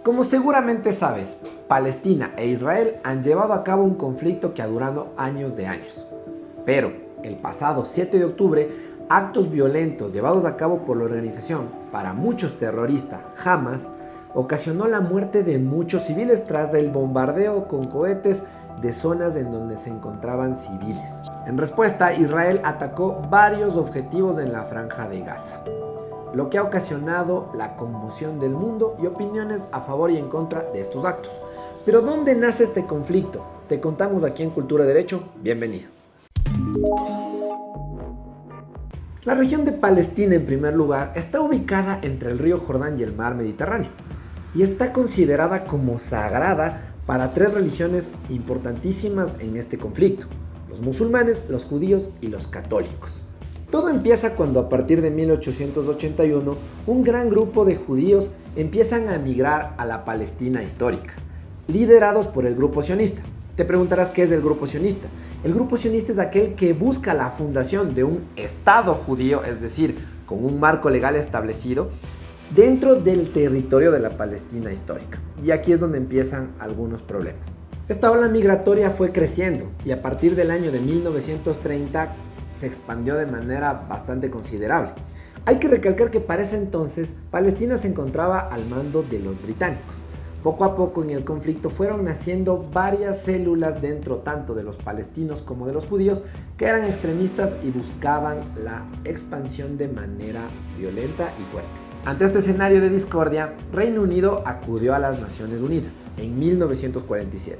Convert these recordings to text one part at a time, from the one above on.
Como seguramente sabes, Palestina e Israel han llevado a cabo un conflicto que ha durado años de años. Pero el pasado 7 de octubre, actos violentos llevados a cabo por la organización, para muchos terrorista, Hamas, ocasionó la muerte de muchos civiles tras el bombardeo con cohetes de zonas en donde se encontraban civiles. En respuesta, Israel atacó varios objetivos en la franja de Gaza, lo que ha ocasionado la conmoción del mundo y opiniones a favor y en contra de estos actos. Pero ¿dónde nace este conflicto? Te contamos aquí en Cultura Derecho. Bienvenido. La región de Palestina, en primer lugar, está ubicada entre el río Jordán y el mar Mediterráneo y está considerada como sagrada para tres religiones importantísimas en este conflicto: los musulmanes, los judíos y los católicos. Todo empieza cuando a partir de 1881 un gran grupo de judíos empiezan a emigrar a la Palestina histórica, liderados por el grupo sionista. Te preguntarás qué es el grupo sionista. El grupo sionista es aquel que busca la fundación de un Estado judío, es decir, con un marco legal establecido dentro del territorio de la Palestina histórica. Y aquí es donde empiezan algunos problemas. Esta ola migratoria fue creciendo y a partir del año de 1930 se expandió de manera bastante considerable. Hay que recalcar que para ese entonces Palestina se encontraba al mando de los británicos. Poco a poco en el conflicto fueron naciendo varias células dentro tanto de los palestinos como de los judíos que eran extremistas y buscaban la expansión de manera violenta y fuerte. Ante este escenario de discordia, Reino Unido acudió a las Naciones Unidas en 1947.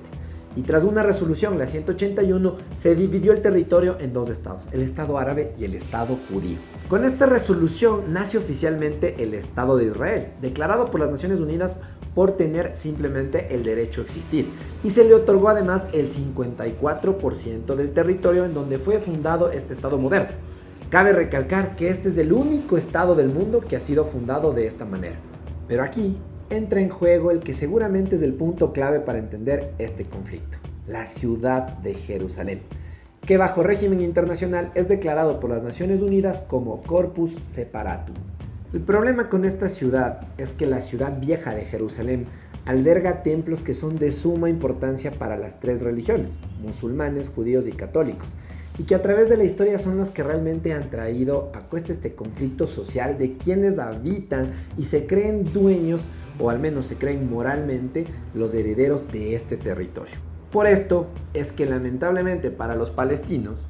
Y tras una resolución, la 181, se dividió el territorio en dos estados, el Estado árabe y el Estado judío. Con esta resolución nace oficialmente el Estado de Israel, declarado por las Naciones Unidas por tener simplemente el derecho a existir. Y se le otorgó además el 54% del territorio en donde fue fundado este Estado moderno. Cabe recalcar que este es el único Estado del mundo que ha sido fundado de esta manera. Pero aquí entra en juego el que seguramente es el punto clave para entender este conflicto: la ciudad de Jerusalén, que bajo régimen internacional es declarado por las Naciones Unidas como Corpus Separatum. El problema con esta ciudad es que la ciudad vieja de Jerusalén alberga templos que son de suma importancia para las tres religiones, musulmanes, judíos y católicos, y que a través de la historia son los que realmente han traído a cuesta este conflicto social de quienes habitan y se creen dueños, o al menos se creen moralmente, los herederos de este territorio. Por esto es que lamentablemente para los palestinos,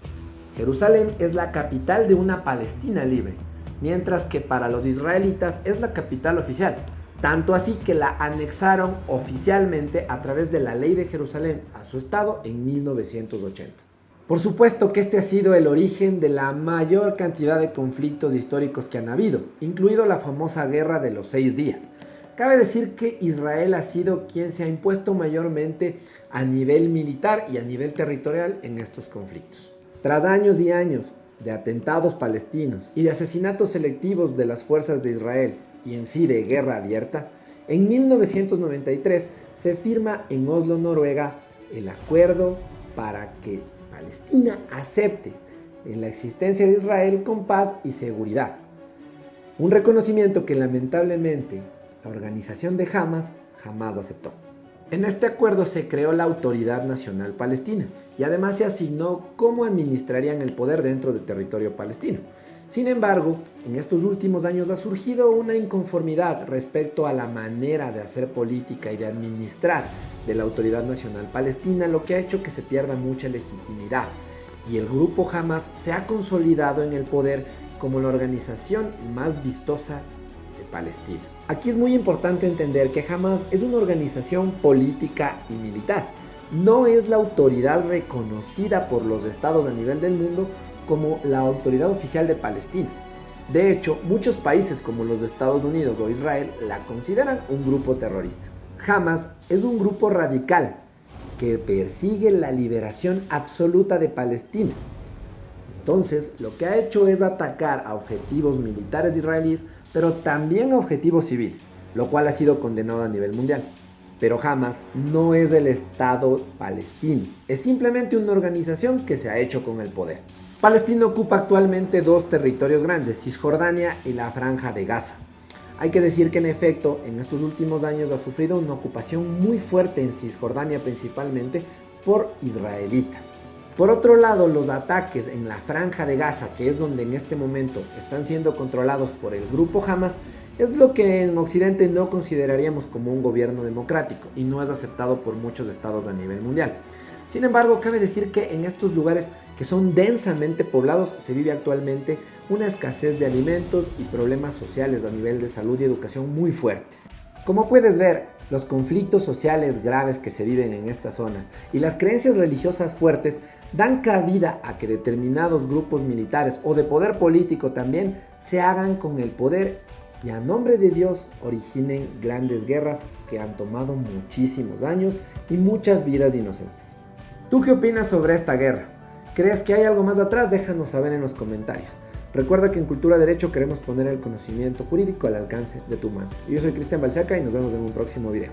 Jerusalén es la capital de una Palestina libre, mientras que para los israelitas es la capital oficial, tanto así que la anexaron oficialmente a través de la Ley de Jerusalén a su estado en 1980. Por supuesto que este ha sido el origen de la mayor cantidad de conflictos históricos que han habido, incluido la famosa Guerra de los 6 días. Cabe decir que Israel ha sido quien se ha impuesto mayormente a nivel militar y a nivel territorial en estos conflictos. Tras años y años de atentados palestinos y de asesinatos selectivos de las fuerzas de Israel y en sí de guerra abierta, en 1993 se firma en Oslo, Noruega, el acuerdo para que Palestina acepte en la existencia de Israel con paz y seguridad. Un reconocimiento que lamentablemente la organización de Hamas jamás aceptó. En este acuerdo se creó la Autoridad Nacional Palestina y además se asignó cómo administrarían el poder dentro del territorio palestino. Sin embargo, en estos últimos años ha surgido una inconformidad respecto a la manera de hacer política y de administrar de la Autoridad Nacional Palestina, lo que ha hecho que se pierda mucha legitimidad. Y el grupo Hamas se ha consolidado en el poder como la organización más vistosa de Palestina. Aquí es muy importante entender que Hamas es una organización política y militar. No es la autoridad reconocida por los estados a nivel del mundo como la autoridad oficial de Palestina. De hecho, muchos países como los de Estados Unidos o Israel la consideran un grupo terrorista. Hamas es un grupo radical que persigue la liberación absoluta de Palestina. Entonces, lo que ha hecho es atacar a objetivos militares israelíes, pero también a objetivos civiles, lo cual ha sido condenado a nivel mundial. Pero Hamas no es el Estado palestino, es simplemente una organización que se ha hecho con el poder. Palestina ocupa actualmente dos territorios grandes, Cisjordania y la Franja de Gaza. Hay que decir que en efecto en estos últimos años ha sufrido una ocupación muy fuerte en Cisjordania principalmente por israelitas. Por otro lado, los ataques en la franja de Gaza, que es donde en este momento están siendo controlados por el grupo Hamas, es lo que en Occidente no consideraríamos como un gobierno democrático y no es aceptado por muchos estados a nivel mundial. Sin embargo, cabe decir que en estos lugares que son densamente poblados se vive actualmente una escasez de alimentos y problemas sociales a nivel de salud y educación muy fuertes. Como puedes ver, los conflictos sociales graves que se viven en estas zonas y las creencias religiosas fuertes dan cabida a que determinados grupos militares o de poder político también se hagan con el poder y a nombre de Dios originen grandes guerras que han tomado muchísimos años y muchas vidas inocentes. ¿Tú qué opinas sobre esta guerra? ¿Crees que hay algo más atrás? Déjanos saber en los comentarios. Recuerda que en Cultura Derecho queremos poner el conocimiento jurídico al alcance de tu mano. Yo soy Cristian Balseca y nos vemos en un próximo video.